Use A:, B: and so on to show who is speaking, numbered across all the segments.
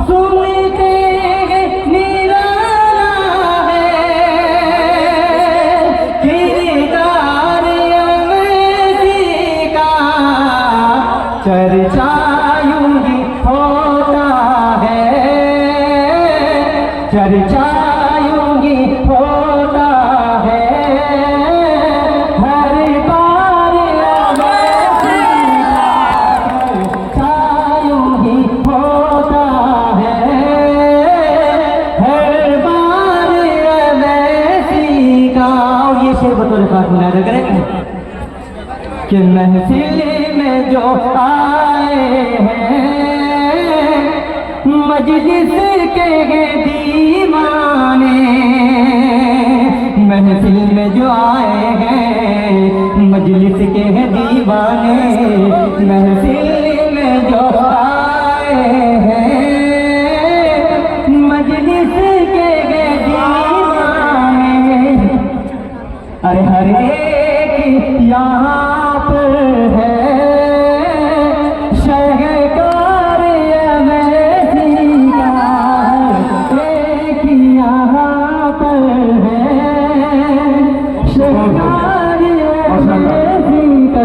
A: सुनते निराला है किरदार अमसी का, चर्चा यूं ही होता है, चर्चा यूं ही होता है। हर बार अमसी का चर्चा यूं ही होता है, हर बार अमसी का। और ये शेर बतौर खास मुनादा करें कि महफिल में जो आए हैं मजलिस के दीवाने, महफिल में जो आए हैं मजलिस के दीवाने, महफिल में जो आए हैं मजलिस के दीवाने। अरे हर एक यहाँ पर है शहकार अमसी का, एक यहाँ पर है शहकार अमसी का।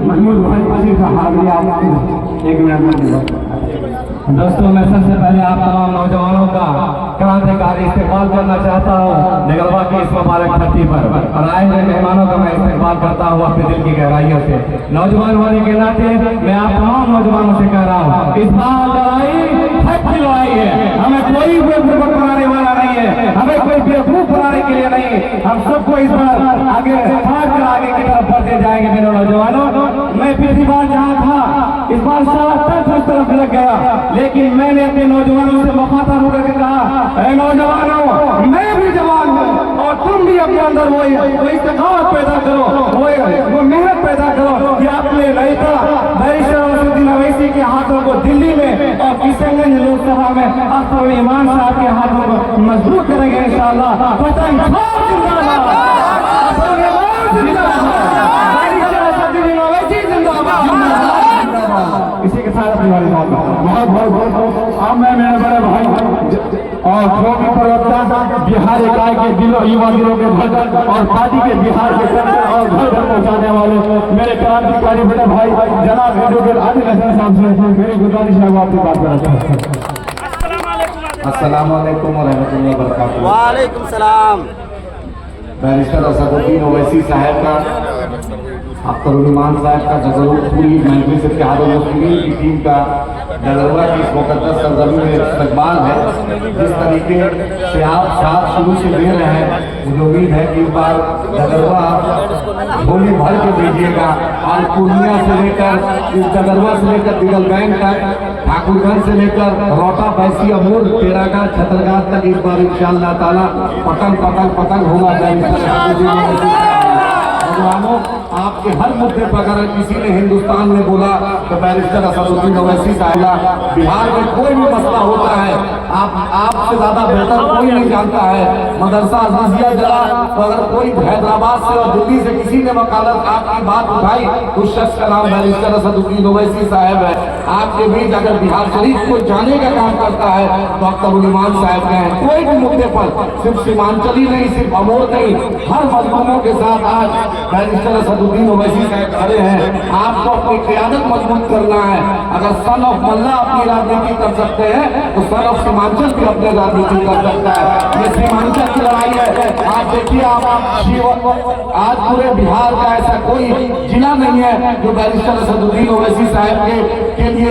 B: महमूद भाई अली का हाजिरी आप एक मिनट में।
C: दोस्तों, मैं सबसे पहले आप तमाम नौजवानों का क्रांतिकारी इस्तेमाल करना चाहता हूँ निगलवा की इस मुबारक धरती पर, और आए हुए मेहमानों का मैं इस्तेमाल करता हूँ अपने दिल की गहराइयों से। नौजवान होने के नाते मैं आप तमाम नौजवानों से कह रहा हूँ, इस बार लड़ाई हक की लड़ाई है। हमें कोई बेवकूफ बनाने वाला नहीं है, हमें कोई बेवकूफ बनाने के लिए नहीं। हम सबको इस बार आगे बढ़कर आगे की तरफ बढ़ते जाएंगे। मेरे नौजवानों, मैं पिछली बार जहाँ था इस बार सारा तंत्र उस तरफ लग गया, लेकिन मैंने अपने नौजवानों से मुखातिब होकर के कहा, ऐ नौजवानों, मैं भी जवान हूँ और तुम भी अपने अंदर वो इस्तेकामत पैदा करो, वो मेहनत पैदा करो कि अपने नेता बैरिस्टर असदुद्दीन ओवैसी के हाथों को दिल्ली में और किशनगंज लोकसभा में अख्तर ईमान साहब के हाथों को मजबूत करेंगे इंशाअल्लाह। पतंग जिंदाबाद, अख्तर ईमान जिंदाबाद, बैरिस्टर असदुद्दीन ओवैसी जिंदाबाद। इसी के साथ अपनी वाली बात बहुत बहुत बहुत अब मैं मेरे बड़े भाई और छोटी प्रवक्ता बिहार इकाई के दिलों युवा दिलों के भगत और पार्टी के बिहार के सेंटर और घर घर पहुंचाने वाले मेरे क्रांतिकारी बड़े भाई जनाब एडवोकेट आदिल हसन साहब से मेरी गुजारिश है वो आपकी बात करना चाहता हूँ।
B: अस्सलाम वालेकुम व रहमतुल्लाहि व बरकातहू।
D: वालेकुम सलाम।
B: बैरिस्टर असदुद्दीन ओवैसी साहब का, अख्तर ईमान साहब का, जगरूर पूरी महफिल से इत्तेहाद मुस्लिमीन की टीम का डगरवा की इस मुकद्दस सरजमीन में इस्तकबाल है। जिस तरीके से आप साथ शुरू से दे रहे हैं, मुझे उम्मीद है कि इस बार डगरवा होली भर के दीजिएगा। और पूर्णिया से लेकर इस डगरवा से लेकर दिगलबैन तक, ठाकुरगंज से लेकर रोटा बैसी अमूर तेरागा छतरगाह तक इस बार इंशाअल्लाह ताला पतंग पतंग पतंग होगा। नौजवानों, आपके हर मुद्दे पर अगर किसी ने हिंदुस्तान में बोला तो बैरिस्टर असदुद्दीन ओवैसी साहब, बिहार में कोई भी मसला होता है आपसे ज्यादा बेहतर कोई नहीं जानता है। मदरसा अजीजिया जला तो अगर कोई हैदराबाद से और दिल्ली से किसी ने वकालत आपकी बात उठाई, उस शख्स का नाम बैरिस्टर असदुद्दीन ओवैसी साहब है। आपके बीच अगर बिहार शरीफ को जाने का काम करता है तो अख्तर ईमान साहब का है। कोई भी मुद्दे पर, सिर्फ सीमांचली नहीं, सिर्फ अमोर नहीं, हर मजलूमों के साथ आज बैरिस्टर असदुद्दीन ओवैसी साहब खड़े हैं। आपको अपनी क़यादत मजबूत करना है। अगर सन ऑफ मल्ला अपनी राजनीति कर सकते हैं तो सन ऑफ सीमांचल भी अपनी राजनीति कर सकता है। ये सीमांचल की लड़ाई है। आप देखिए, आप आज पूरे बिहार का ऐसा कोई जिला नहीं है जो बैरिस्टर असदुद्दीन ओवैसी साहब के लिए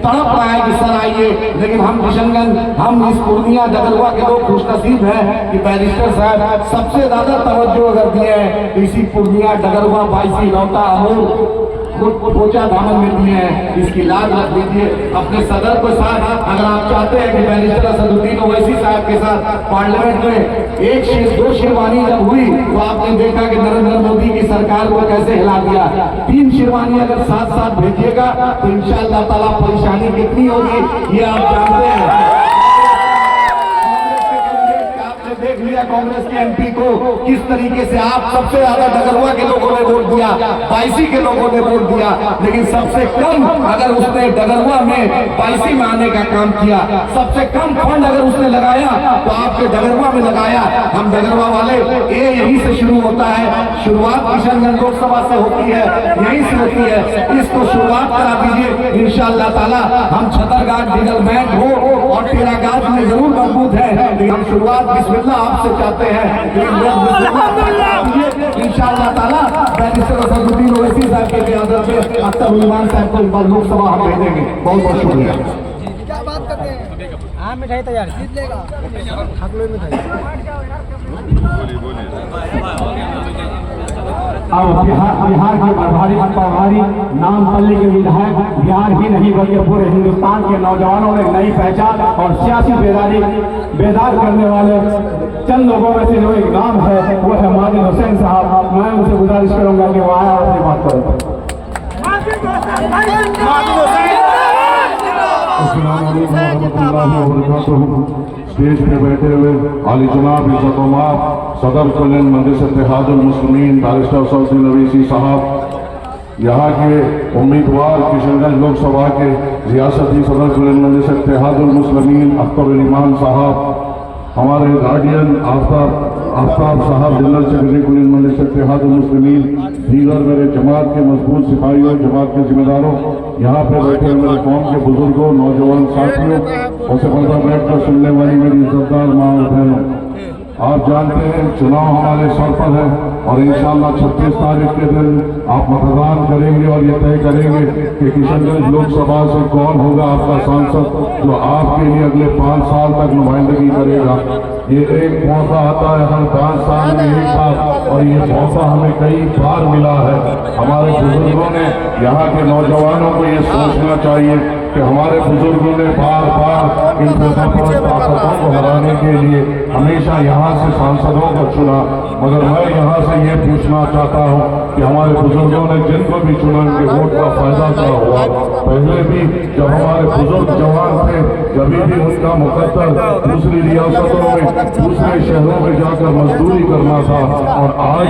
B: तड़प रहा है कि सर आइए। लेकिन हम किशनगंज, हम इस पूर्णिया डगरवा के लोग खुशनसीब हैं कि बैरिस्टर साहब सबसे ज्यादा तवज्जो अगर दिए हैं इसी पूर्णिया डगरवा बाईसी लौटा अमूर पोचा दामन में दिए हैं। इसकी लाज रख लीजिए अपने सदर को साथ। अगर आप चाहते हैं कि बैरिस्टर असदुद्दीन ओवैसी साहब के साथ पार्लियामेंट में दो शेरवानी जब हुई तो आपने देखा कि नरेंद्र मोदी की सरकार को कैसे हिला दिया। 3 शेरवानी अगर साथ साथ भेजिएगा तो इंशाअल्लाह ताला परेशानी कितनी होगी ये आप जानते हैं। देख लिया कांग्रेस के एमपी को किस तरीके से आप सबसे ज्यादा डगरवा के लोगों ने वोट दिया, बाईसी के लोगों ने वोट दिया, लेकिन सबसे कम अगर उसने डगरवा में बाईसी में आने का काम किया, सबसे कम फंड अगर उसने लगाया तो आपके डगरवा में लगाया। हम डगरवा वाले ये यहीं से शुरू होता है, शुरुआत किशनगंज लोकसभा से होती है, यहीं से होती है। इसको शुरुआत करा दीजिए, इंशाअल्लाह ताला हम छतरगाछ डेवलपमेंट हो और टेरागाछ में जरूर मजबूत है, लेकिन हम शुरुआत बिस्मिल्लाह आपसे चाहते हैं। इंशाअल्लाह ताला बैरिस्टर असदुद्दीन ओवैसी साहब के क़यादत में अख्तर उस्मान साहब को इस बार लोकसभा हम भेजेंगे। बहुत बहुत शुक्रिया।
D: क्या बात करते हैं? हाँ मिठाई तैयार जीत लेगा,
C: अब बिहार के प्रभारी नामपल्ली के विधायक बिहार ही नहीं बल्कि पूरे हिंदुस्तान के नौजवानों में नई पहचान और सियासी बेदार करने वाले चंद लोगों में से जो एक नाम है वो है माजिद हुसैन साहब। मैं उनसे गुजारिश करूंगा कि वो आया और अपनी बात करें।
E: स्टेज पे बैठे हुए आली जनाब इज़्ज़त-ओ-माब सदर कल्याण मंदिर से इत्तेहादुल मुस्लिमीन बैरिस्टर सौदीन ओवैसी साहब, यहाँ के उम्मीदवार किशनगंज लोकसभा के रियासती सदर कल्याण मंदिर से इत्तेहादुल मुस्लिमीन अख्तर उस्मान साहब, हमारे गार्डियन आफ्ताब साहब जनरल सेक्रेटरी कल्याण मंदिर से इत्तेहादुल मुस्लिमीन, दीगर मेरे जमात के मजबूत सिपाहियों, जमात के जिम्मेदारों, यहाँ पे बैठे मेरे कौम के बुजुर्गों, नौजवान साथियों, उनसे पर्दा बैठ कर सुनने वाली मेरी इज्जतदार माँ और बहनों, आप जानते हैं चुनाव हमारे सर पर है और इंशाअल्लाह 26 तारीख के दिन आप मतदान करेंगे और ये तय करेंगे कि किशनगंज लोकसभा से कौन होगा आपका सांसद जो आपके लिए अगले 5 साल तक नुमाइंदगी करेगा। ये एक मौका आता है हर 5 साल में एक बार, और ये मौका हमें कई बार मिला है। हमारे बुजुर्गों ने, यहाँ के नौजवानों को ये सोचना चाहिए कि हमारे बुजुर्गों ने बार बार इन ताकतों को हराने के लिए हमेशा यहाँ से सांसदों को चुना, मगर मैं यहाँ से ये पूछना चाहता हूँ कि हमारे बुजुर्गों ने जिनको भी चुना उनके वोट का फायदा क्या हुआ। पहले भी जब हमारे बुजुर्ग जवान थे, कभी भी उनका मुकद्दर दूसरी रियासतों में, दूसरे शहरों में जाकर मजदूरी करना था, और आज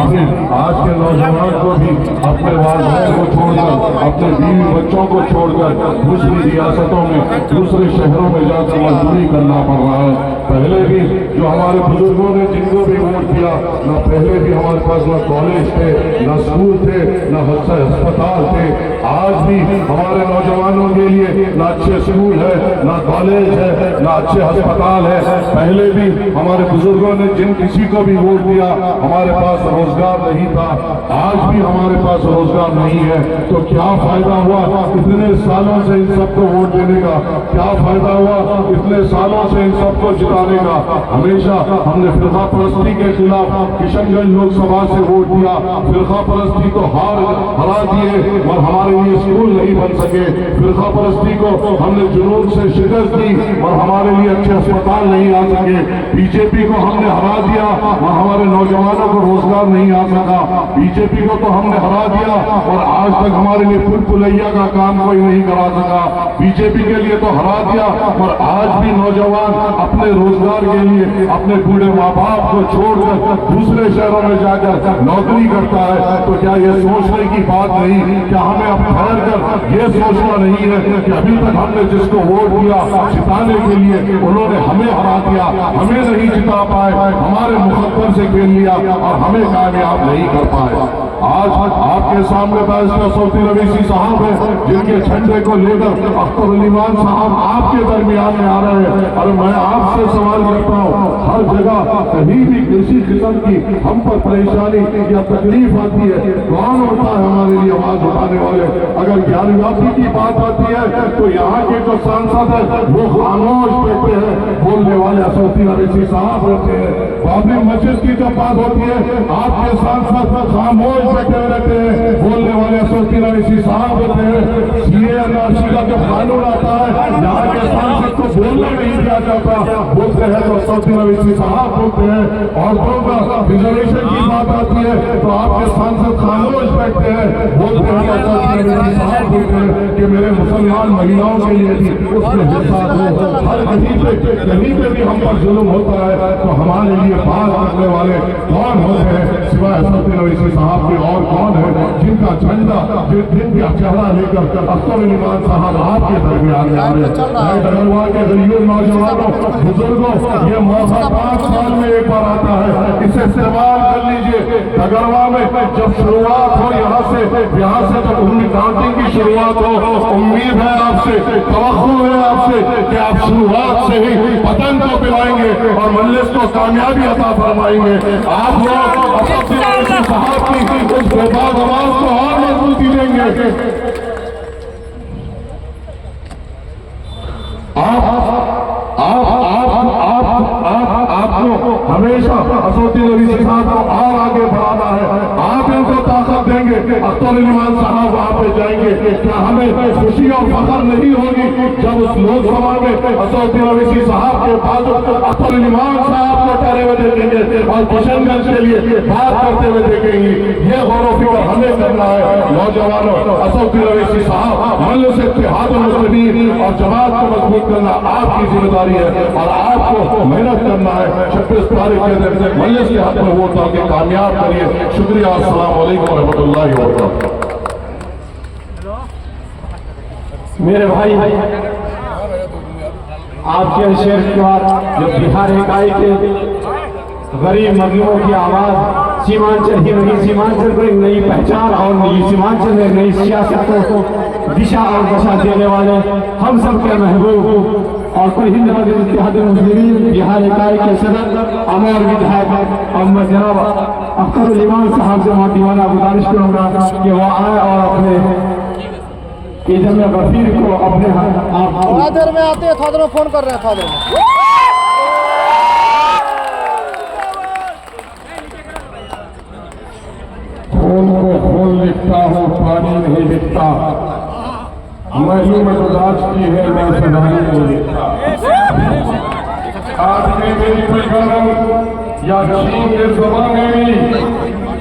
E: के नौजवान को भी अपने वालिदैन को छोड़कर, अपने बीवी बच्चों को छोड़कर दूसरी रियासतों में, दूसरे शहरों में जाकर मजदूरी करना पड़ रहा है। पहले भी जो हमारे बुजुर्गों ने जिनको भी वोट दिया, न पहले भी हमारे पास न कॉलेज थे, न स्कूल थे, न अस्पताल थे। आज भी हमारे नौजवानों के लिए न अच्छे स्कूल है, न कॉलेज है, न अच्छे अस्पताल है। पहले भी हमारे बुजुर्गों ने जिन किसी को भी वोट दिया, हमारे पास रोजगार नहीं था, आज भी हमारे पास रोजगार नहीं है। तो क्या फायदा हुआ इतने सालों से इन सबको वोट देने का? क्या फायदा हुआ इतने सालों से इन सबको जिताने का? हमेशा हमने फिरका परस्ती के खिलाफ किशनगंज लोकसभा से वोट दिया, फिरका परस्ती को हरा दिए और हमारे लिए स्कूल नहीं बन सके। फिरका परस्ती को हमने जुनून से शिकस्त दी और हमारे लिए अच्छे अस्पताल नहीं आ सके। बीजेपी को हमने हरा दिया और हमारे नौजवानों को रोजगार नहीं आ सका। बीजेपी को तो हमने हरा दिया और आज तक हमारे लिए पुल पुलैया का काम कोई नहीं करा सका। बीजेपी के लिए तो हरा दिया और आज भी नौजवान अपने रोजगार के लिए अपने बूढ़े माँ बाप को छोड़कर दूसरे शहरों में जाकर नौकरी करता है। तो क्या ये सोचने की बात नहीं? क्या हमें अब ठहर कर ये सोचना नहीं है कि अभी तक हमने जिसको वोट दिया जिताने के लिए उन्होंने हमें हरा दिया, हमें नहीं जिता पाए, हमारे मुकद्दर से खेल लिया और हमें कामयाब नहीं कर पाए। आज आपके सामने बैरिस्टर सौदीन ओवैसी साहब है, जिनके झंडे को लेकर अख्तर उस्मान साहब आपके दरमियान में आ रहे हैं। और मैं आपसे सवाल करता हूँ, हर जगह कहीं भी किसी किस्म की हम पर परेशानी या तकलीफ आती है, कौन होता है हमारे लिए आवाज उठाने वाले? अगर ज्ञानवापी की बात आती है तो यहाँ के जो सांसद है वो खामोश बैठे हैं, बोलने वाले सौदीन ओवैसी साहब होते हैं। बाबरी मस्जिद की जब बात होती है आपके सांसद खामोश बैठे रहते हैं, बोलने वाले सौदीन ओवैसी साहब होते हैं। सीएनआरसी का जब कानून आता है यहाँ के सांसद को बोलने नहीं दिया जाता, बोलते हैं तो सौदीन ओवैसी साहब बोलते हैं। औरतों का रिजर्वेशन की बात आती है तो आपके सांसद खामोश बैठते बैठते हैं बोलते हैं साहब बोलते हैं कि मेरे मुसलमान महिलाओं के लिए भी उसमें हिस्सा दो। हर कहीं पे भी हम पर जुल्म होता है तो हमारे लिए बात करने वाले कौन होते हैं सिवाय असदुद्दीन ओवैसी साहब के? और कौन है जिनका झंडा जिनका चेहरा लेकर अख्तर इमाम साहब आपके दरमियान में आ रहे? डगरवा के गरीब नौजवानों बुजुर्गों, ये मौका 5 साल में एक बार आता है, इसे इस्तेमाल कर लीजिए। डगरवा में जब शुरुआत हो यहाँ से जब उम्मीद काउंटिंग की शुरुआत हो, उम्मीद है आपसे, तवक्को है आपसे कि आप शुरुआत से ही पतन को पिलाएंगे और मजलिस को कामयाबी अता फरमाएंगे। आप लोग असदुद्दीन ओवैसी साहब की उस बेदाग आवाज को और मजबूती देंगे। आपको हमेशा असदुद्दीन ओवैसी साहब को और आगे बढ़ाना है। आप इनको ताकत देंगे, अख्तर इमाम साहब वहां पे जाएंगे। क्या हमें खुशी और फख्र नहीं होगी जब उस लोकसभा में असदुद्दीन ओवैसी साहब के बाद अख्तर इमाम साहब को टहरे हुए देखेंगे और किशनगंज के लिए बात करते हुए देखेंगे? ये गौर फिक्र हमें करना है। नौजवानों, असदुद्दीन ओवैसी साहब मजलिस इत्तेहादुल मुस्लिमीन और जमात को मजबूत करना आपकी जिम्मेदारी है और आपको मेहनत करना है। 26 तारीख के दिन मजलिस के हक में वोट डालकर कामयाब करिए। शुक्रिया। अस्सलाम वालेकुम रहमतुल्लाहि व बरकातहू।
C: मेरे भाई, आपके शेर के बाद जब बिहार इकाई के गरीब मजलूमों की आवाज सीमांचल ही नहीं, सीमांचल को एक नई पहचान और सीमांचल में नई सियासत को दिशा और दशा देने वाले हम सब के महबूब और हिंद इत्तेहादुल मुस्लिमीन बिहार इकाई के सदर अमर विधायक मोहम्मद जनाब अख्तर इमाम साहब से मैं दीवाना गुजारिश करूंगा कि वो आए और अपने इधर में गफीर को अपने
D: थोड़ा देर में आते हैं, थोड़ा देर में फोन कर रहे हैं, थोड़ा देर में।
E: खून को खून लिखता हूँ, पानी नहीं लिखता। मैंने मददाज की है, मैं सदाई नहीं लिखता। आज के मेरी पैगाम या चीन के जमाने में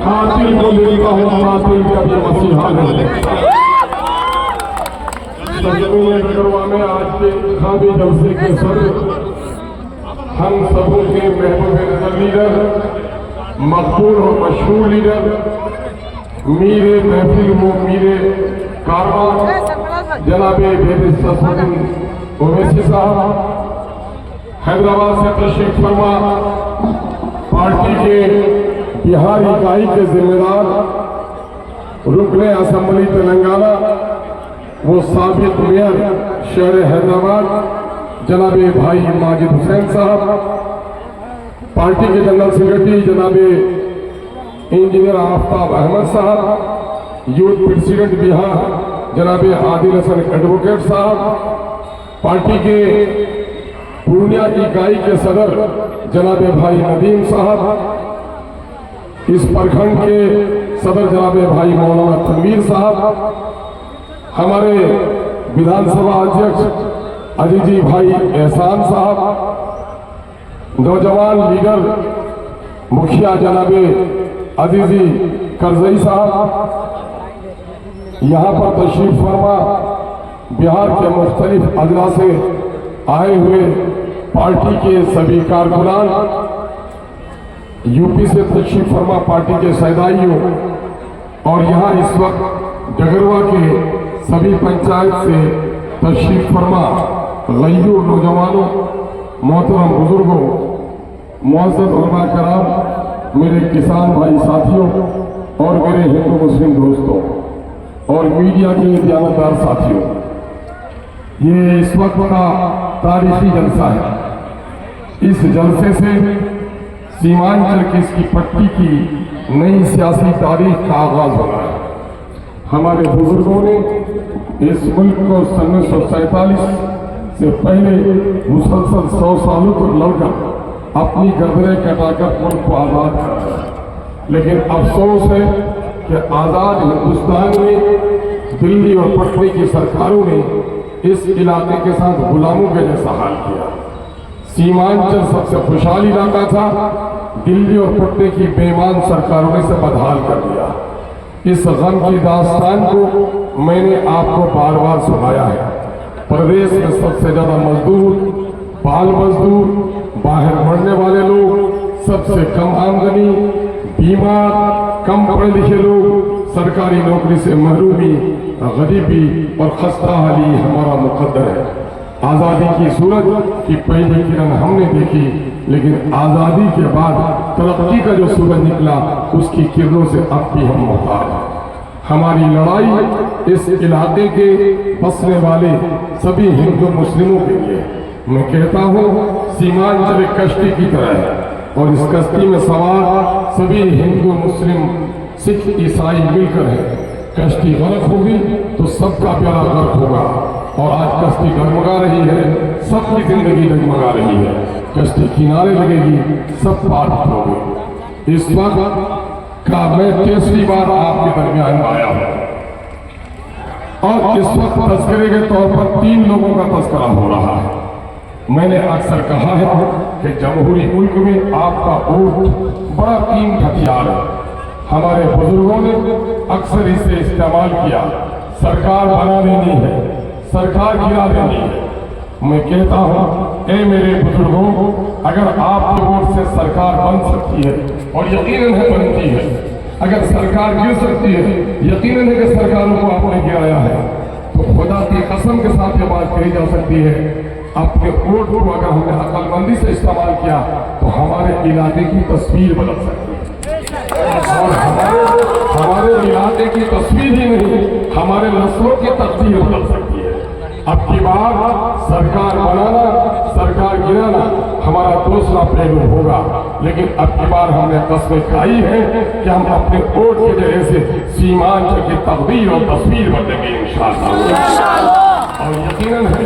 E: कातिल को लिखता हूँ, कातिल कभी मसीहा नहीं लिखता। डगरवा में आज के इंतखाबी जलसे के सर हम सबों के महबूब नजर लीडर, मकबूल और मशहूर लीडर, मीरे महफिल वो मीरे कारवां जनाबे असदुद्दीन ओवैसी साहब हैदराबाद से तशरीफ फरमा, पार्टी के बिहार इकाई के जिम्मेदार रुकने असेंबली तेलंगाना वो साबिक मेयर शहर हैदराबाद जनाबे भाई माजिद हुसैन साहब, पार्टी के जनरल सेक्रेटरी जनाबे इंजीनियर आफ्ताब अहमद साहब, यूथ प्रेसिडेंट बिहार जनाबे आदिल हसन एडवोकेट साहब, पार्टी के पूर्णिया इकाई के सदर जनाबे भाई नदीम साहब, इस प्रखंड के सदर जनाबे भाई मौलाना तनवीर साहब, हमारे विधानसभा अध्यक्ष अजीजी भाई एहसान साहब, नौजवान लीडर मुखिया जनाबे अजीजी करजई साहब, यहाँ पर तशरीफ फरमा बिहार के मुख्तलिफ अजला से आए हुए पार्टी के सभी कारकुनान, यूपी से तशरीफ फरमा पार्टी के सैदाइयों और यहाँ इस वक्त डगरवा के सभी पंचायत से तशरीफ फरमा गयूर नौजवानों, मोहतरम बुजुर्गों, मुअज़्ज़ज़ उलमा कराम, मेरे किसान भाई साथियों और मेरे हिंदू मुस्लिम दोस्तों और मीडिया के दयानतदार साथियों, ये इस वक्त का तारीखी जलसा है। इस जलसे से सीमांचल की इसकी पट्टी की नई सियासी तारीख का आगाज हो रहा है। हमारे बुजुर्गों ने इस मुल्क को 1947 से पहले मुसलसल 100 सालों तक लड़कर अपनी गर्दनें कटाकर मुल्क को आज़ाद कराया, लेकिन अफसोस है कि आज़ाद हिंदुस्तान में दिल्ली और पटना की सरकारों ने इस इलाके के साथ गुलामों के जैसा हाल किया। सीमांचल सबसे खुशहाल इलाका था, दिल्ली और पटना की बेईमान सरकारों ने इसे बदहाल कर दिया। इस गम की दास्तान को मैंने आपको बार बार सुनाया है। प्रदेश में सबसे ज्यादा मजदूर, बाल मजदूर, बाहर मरने वाले लोग, सबसे कम आमदनी, बीमार, कम पढ़े लिखे लोग, सरकारी नौकरी से महरूमी, गरीबी और खस्ता हाली हमारा मुकद्दर है। आज़ादी की सूरज की पहली किरण हमने देखी, लेकिन आज़ादी के बाद तरक्की का जो सूरज निकला उसकी किरणों से अब भी हम मोहताज हैं। हमारी लड़ाई इस इलाके के बसने वाले सभी हिंदू मुस्लिमों के लिए, मैं कहता हूँ, सीमांचल एक कश्ती की तरह है और इस कश्ती में सवार सभी हिंदू मुस्लिम सिख ईसाई मिलकर है। कश्ती गलत होगी तो सबका प्यारा गर्क होगा और आज कश्ती डगमगा रही है, सबकी जिंदगी डगमगा रही है। कश्ती किनारे लगेगी, सब पार होगी। इस वक्त का मैं तीसरी बार आपके दरमियान आया हूं और इस वक्त तस्करे के तौर पर 3 लोगों का तस्करा हो रहा है। मैंने अक्सर कहा है कि जमहूरी मुल्क में आपका वोट बड़ा कीमती हथियार है। हमारे बुजुर्गों ने अक्सर इसे इस्तेमाल किया। सरकार बना देनी है, सरकार गिरा देनी है। मैं कहता हूँ, ए मेरे बुजुर्गों, अगर आपके वोट से सरकार बन सकती है और यकीनन है बनती है, अगर सरकार गिर सकती है, यकीनन है कि सरकारों को आपने गिराया है, तो खुदा की कसम के साथ ये बात कही जा सकती है, अपने वोट को अगर हमने अक्लमंदी से इस्तेमाल किया तो हमारे इलाके की तस्वीर बदल सकती है। और हमारे इलाके की तस्वीर ही नहीं, हमारे नस्लों की तस्वीर बदल सकती है। अब की बार सरकार बनाना, सरकार गिराना हमारा दूसरा पहलू होगा, लेकिन अब की बार हमने कसमें खाई है कि हम अपने वोट के जरिए से सीमांचल की तकदीर और तस्वीर बदलेंगे इंशाअल्लाह। और यकीनन है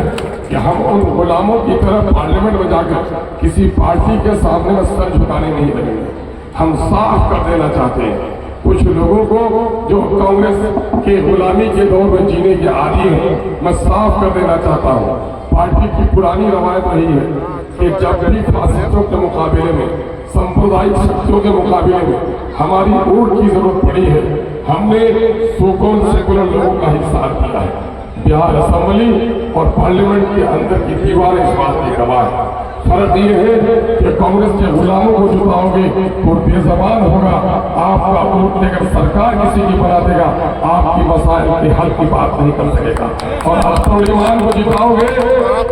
E: कि हम उन गुलामों की तरह पार्लियामेंट में जाकर किसी पार्टी के सामने में सर झुकाने नहीं लगेंगे। हम साफ कर देना चाहते हैं कुछ लोगों को जो कांग्रेस के गुलामी के दौर में जीने के आदी हैं, मैं साफ कर देना चाहता हूँ, पार्टी की पुरानी रवायत रही है कि जब भी फासिस्टों के मुकाबले में, सांप्रदायिक शक्तियों के मुकाबले में हमारी वोट की जरूरत पड़ी है, हमने सोकोन सेकुलर लोगों का ही साथ दिया है। बिहार असेंबली और पार्लियामेंट के अंदर की दीवार इस बात की गवाह है। फर्क ये है कि कांग्रेस के गुलामों को जिताओगे तो बेजबान होगा, आपका वोट लेकर सरकार किसी की बना देगा, आपकी मसाइल के हल की बात नहीं कर सकेगा। और अख्तर ईमान को जिताओगे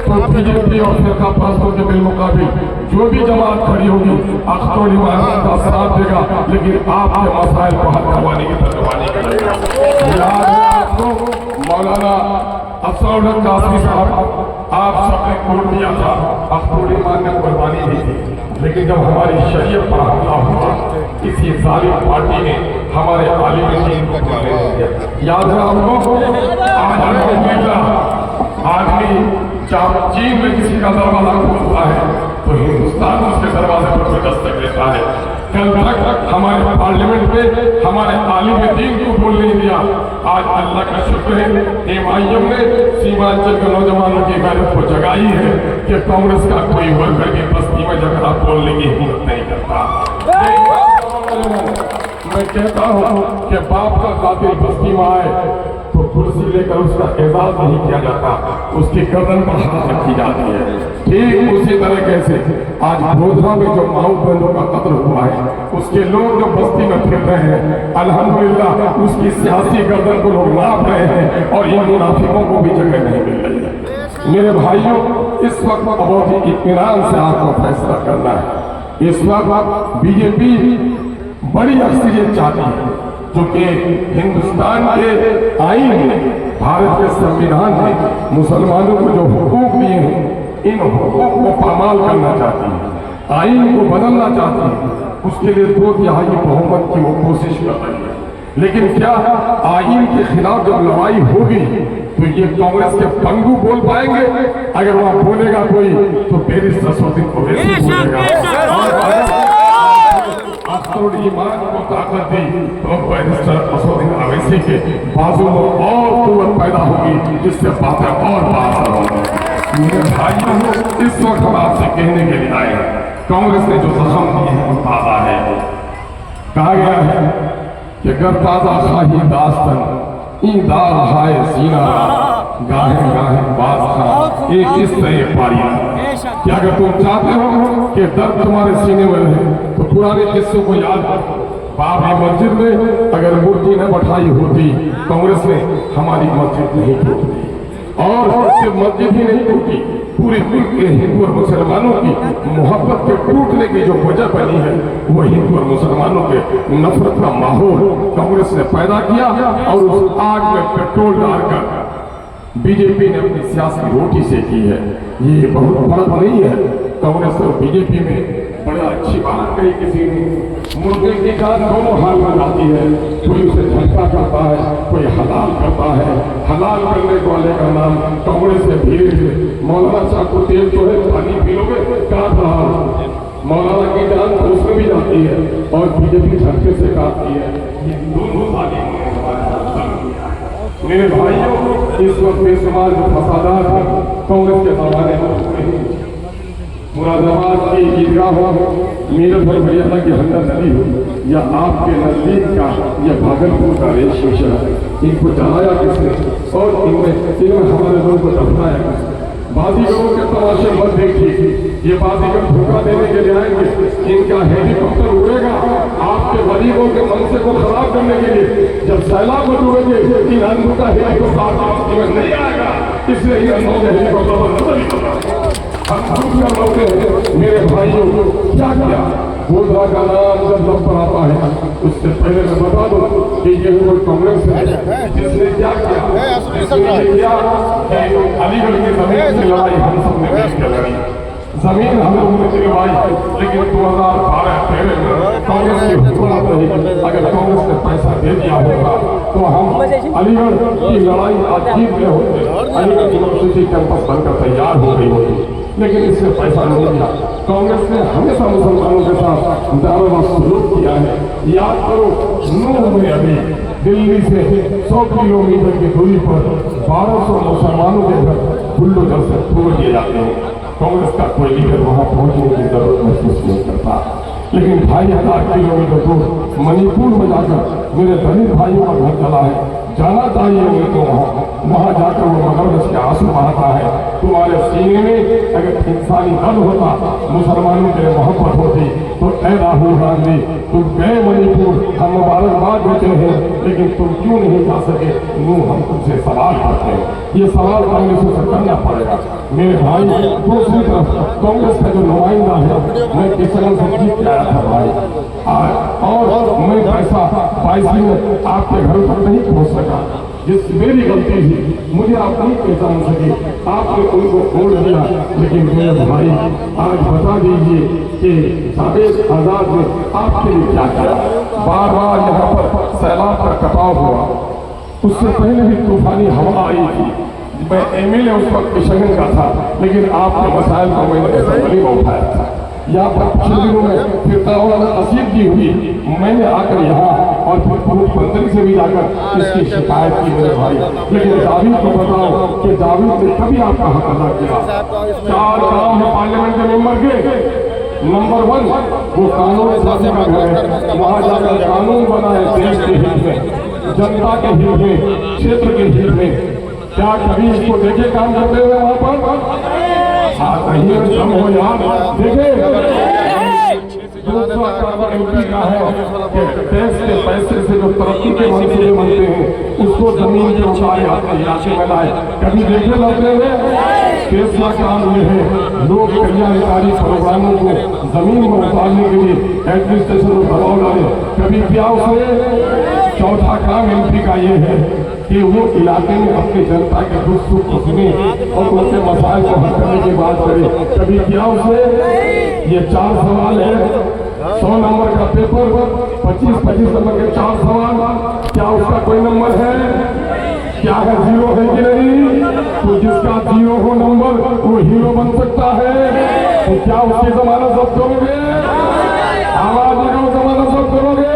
E: तो बीजेपी और फिरका परस्तों के बिलमुकाबिल जो भी जमात खड़ी होगी अख्तर ईमान का साथ देगा, लेकिन आपके मसाइल को हल करवाने की तरवानी करेगा। याद है आपको मौलाना अफसर कासमी साहब, आप सबने वोट दिया था, अख्तर ईमान ने कुर्बानी दी थी, लेकिन जब हमारी शरीयत पर हमला हुआ किसी जालिम पार्टी ने हमारे आलिम दीन को मारने दिया। याद है आपको, आदमी जब चीन में किसी का दरवाजा खोलता है तो हिंदुस्तान उसके दरवाजे पर दस्तक देता है। कल तक हमारे पार्लियामेंट में हमारे आलिम दीन को बोल नहीं दिया। आज अल्लाह का शुक्र है, एमआईएम ने सीमांचल के नौजवानों की गैरत को जगाई है कि कांग्रेस का कोई वर्कर की बस्ती में झगड़ा बोलने की हिम्मत नहीं करता। मैं कहता हूँ कि बाप का कातिल बस्ती में आए तो कुर्सी लेकर उसका एजाज नहीं किया जाता, उसकी गर्दन पर हाथ रखी जाती है। ठीक उसी तरीके से आज गोधरा में जो माऊ बहनों का कत्ल हुआ है, उसके लोग जो बस्ती में फिर रहे हैं, अल्हम्दुलिल्लाह उसकी सियासी गर्दन को लोग नाप रहे हैं और इन मुनाफिकों को भी जगह नहीं मिल रही है। मेरे भाइयों, इस वक्त बहुत ही इत्मीनान से आपको फैसला करना है। इस वक्त बीजेपी बड़ी अक्सरियत चाहती है, जो कि हिंदुस्तान के आईन में, भारत के संविधान में मुसलमानों को जो हुकूक दिए हैं, इन हुकूक को पामाल करना चाहती है, आईन को बदलना चाहती है। उसके लिए 2/3 बहुमत की वो कोशिश कर रही है। लेकिन क्या आईन के खिलाफ जब लड़ाई होगी तो ये कांग्रेस के पंगू बोल पाएंगे? अगर वहां बोलेगा कोई तो बैरिस्टर असदुद्दीन ओवैसी बोलेगा। अख्तर ईमान को ताकत दी तो बैरिस्टर असदुद्दीन ओवैसी के बाजू में और कुव्वत पैदा होगी, जिससे बातें और बात होंगी। मेरे भाइयों, इस वक्त हम आपसे कहने के लिए आए हैं, कांग्रेस ने जो जख्म दिए हैं वो ताजा है। कहा गया है कि गर ताजा खाही दास्तन ई दार हाय सीना गाहे गाहे बात था ये किस तरह पारी कि अगर तुम चाहते हो कि दर्द तुम्हारे सीने में रहे तो पुराने किस्सों को याद करो। बाबरी मस्जिद में अगर मूर्ति न बैठाई होती कांग्रेस ने हमारी मस्जिद नहीं टूटती, और सिर्फ मस्जिद ही नहीं टूटी, पूरे मुल्क के हिंदू और मुसलमानों की मोहब्बत के टूटने की जो वजह बनी है वो हिंदू और मुसलमानों के नफरत का माहौल कांग्रेस ने पैदा किया, और उस आग में पेट्रोल डालकर बीजेपी ने अपनी सियासी रोटी सेकी है। ये बहुत फर्क नहीं है कांग्रेस और बीजेपी में। बड़ा अच्छी बात कही किसी ने, मुर्गे की जान दोनों हाल में आती है, कोई उसे झटका करता है, कोई हलाल करता है। हलाल करने वाले का नाम कांग्रेस से धीरे धीरे मौलाना साहब को तेल तो है पानी पी लोगे काट रहा, मौलाना की जान उसमें भी जाती है और बीजेपी झटके से काटती है। ये दोनों तालीम मेरे भाइयों इस वक्त बेशुमार जो फसादात है कांग्रेस के जमाने में, मुरादाबाद की ईदगाह हो, मेरठ और हरियाणा की हंडा नदी हो, या आपके नजदीक का या भागलपुर का रेशम शहर, इनको जलाया किसने और इनमें हमारे लोगों को दफनाया किसने? बाजीगरों के तमाशे मत देखिए, ये बाजीगर धोखा देने के लिए आएंगे, इनका हेलीकॉप्टर उड़ेगा आपके गरीबों के मनसे को खराब करने के लिए। जब सैलाब में डूबेंगे इन अंधों का हेलीकॉप्टर में नहीं आएगा, इसलिए इन अंधों के हेलीकॉप्टर मेरे भाइयों क्या किया गोधरा का नाम जब लब पर आता है उससे पहले मैं बता दूं कि ये कोई कांग्रेस है जिसने क्या किया अलीगढ़ की जमीन की लड़ाई हम सब ने मिल के लड़ी, जमीन हम लोगों ने दिलवाई, लेकिन 2012-13 में कांग्रेस की हुकूमत रही। अगर कांग्रेस ने पैसा दे दिया होगा तो हम अलीगढ़ की लड़ाई आज जीत गए होते, अलीगढ़ यूनिवर्सिटी कैंपस बनकर तैयार हो गई होती, लेकिन इससे पैसा नहीं दिया। कांग्रेस ने हमेशा मुसलमानों के साथ दारों सलूक किया है। याद करो नूह में अभी दिल्ली से 100 किलोमीटर की दूरी पर 1200 मुसलमानों के घर बुलडोजर से तोड़ दिए जाते हैं। कांग्रेस का कोई लीडर वहां पहुंचने की जरूरत महसूस नहीं करता, लेकिन 2500 किलोमीटर दूर मणिपुर में जाकर मेरे दलित भाइयों का घर चला है, जाना चाहिए उनको वहां जाकर वो मगरमच्छ के आंसू बहाता है। तुम्हारे सीने में अगर इंसानी दर्द होता, मुसलमानों के लिए मोहब्बत होती तो ऐ राहुल गांधी तुम गए मणिपुर, हम मुबारकबाद देते हैं, लेकिन तुम क्यों नहीं जा सके? हम तुमसे सवाल करते हैं, ये सवाल कांग्रेस से करना पड़ेगा। मेरे भाई दूसरी तरफ कांग्रेस का जो नुमाइंदा है, मैं किसान से जीत के आया था भाई, और मैं पैसा 22 में आपके घर तक नहीं पहुंच सका, जिस मेरी गलती थी, मुझे आप नहीं पहचान सके, आपने उनको छोड़ दिया। लेकिन मेरे भाई आज बता दीजिए कि जावेद आजाद ने आपके लिए क्या किया? बार बार यहाँ पर सैलाब का कटाव हुआ, उससे पहले भी तूफानी हवा आई थी। मैं एमएलए उस वक्त किशनगंज का था, लेकिन आपके मसाइल को मैंने असेंबली में उठाया था। यहाँ पर कुछ दिनों में फिर नसीब की हुई, मैंने आकर यहाँ और फिर मुख्यमंत्री से भी जाकर इसकी शिकायत की मेरे भाई। लेकिन जावेद को बताओ कि जावेद ने कभी आपका हक अदा किया? 4 काम है पार्लियामेंट के मेंबर के। नंबर 1 वो कानून साजी का घर है, वहाँ जाकर कानून बनाए देश के हित में, जनता के हित में, क्षेत्र के हित में। क्या कभी इसको देखे काम करते हुए वहाँ पर? कहीं कम हो यार, देखे एमपी का है कि देश के पैसे से जो तरक्की के मंसूबे बनते हैं उसको जमीन पे उतारे अपने इलाके में लाए। कभी देखे लगते हुए फैसला काम ये है, लोग कल्याणकारी प्रोग्रामों को जमीन में उतारने के लिए एडमिनिस्ट्रेशन को दबाव डाले। कभी क्या उसे चौथा काम एमपी का ये है कि वो इलाके में अपनी जनता के दुख सुख को सुने और उनके मसाइल को हल करने की बात करे। कभी क्या उसे ये 4 सवाल है, 100 नंबर का पेपर, 25-25 नंबर के 4 सवाल, क्या उसका कोई नंबर है? क्या है, 0 है कि नहीं? तो जिसका 0 हो नंबर वो हीरो बन सकता है। तो क्या उसकी जमानत जब्त करोगे? आवाज निकालो, जमानत जब्त करोगे?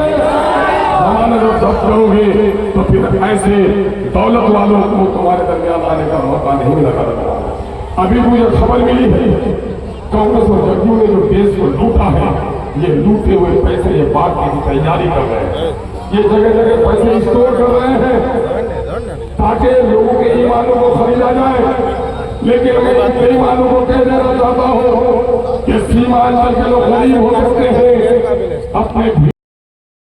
E: जमानत जब जब्त करोगे तो फिर ऐसे दौलत वालों को तुम्हारे दरमियान आने का मौका नहीं मिलेगा। अभी मुझे खबर मिली है कांग्रेस और जदयू ने जो देश को लूटा है, ये लूटे हुए पैसे ये बांटने की तैयारी कर रहे हैं। ये जगह जगह पैसे स्टोर कर रहे हैं ताकि लोगों के ईमानों को खरीदा जाए। लेकिन मैं इन बेईमानों को कह देना चाहता हूँ कि सीमांचल के लोग गरीब हो सकते हैं, अपने